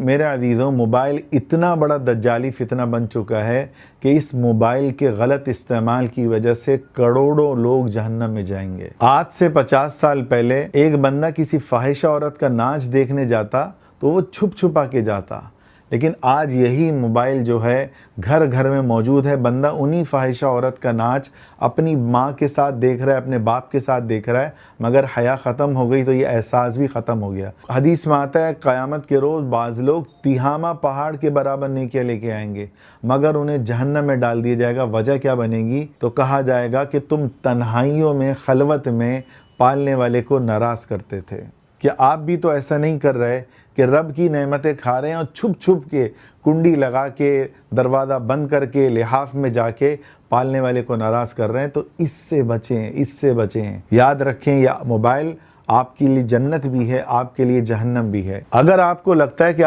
मेरे अजीज़ों, मोबाइल इतना बड़ा दज्जाली फितना बन चुका है कि इस मोबाइल के गलत इस्तेमाल की वजह से करोड़ों लोग जहन्नम में जाएंगे। आज से 50 साल पहले एक बंदा किसी फाहिशा औरत का नाच देखने जाता तो वो छुप छुपा के जाता, लेकिन आज यही मोबाइल जो है घर घर में मौजूद है। बंदा उन्हीं फाहिशा औरत का नाच अपनी माँ के साथ देख रहा है, अपने बाप के साथ देख रहा है, मगर हया ख़त्म हो गई तो ये एहसास भी ख़त्म हो गया। हदीस में आता है क़यामत के रोज़ बाज़ लोग तिहामा पहाड़ के बराबर नेकियां लेके आएंगे, मगर उन्हें जहन्नम में डाल दिया जाएगा। वजह क्या बनेगी? तो कहा जाएगा कि तुम तन्हाइयों में, खलवत में पालने वाले को नाराज़ करते थे। क्या आप भी तो ऐसा नहीं कर रहे कि रब की नेमतें खा रहे हैं और छुप छुप के, कुंडी लगा के, दरवाज़ा बंद करके, लिहाफ में जाके पालने वाले को नाराज़ कर रहे हैं? तो इससे बचें, इससे बचें। याद रखें, यह मोबाइल आपके लिए जन्नत भी है, आपके लिए जहन्नम भी है। अगर आपको लगता है कि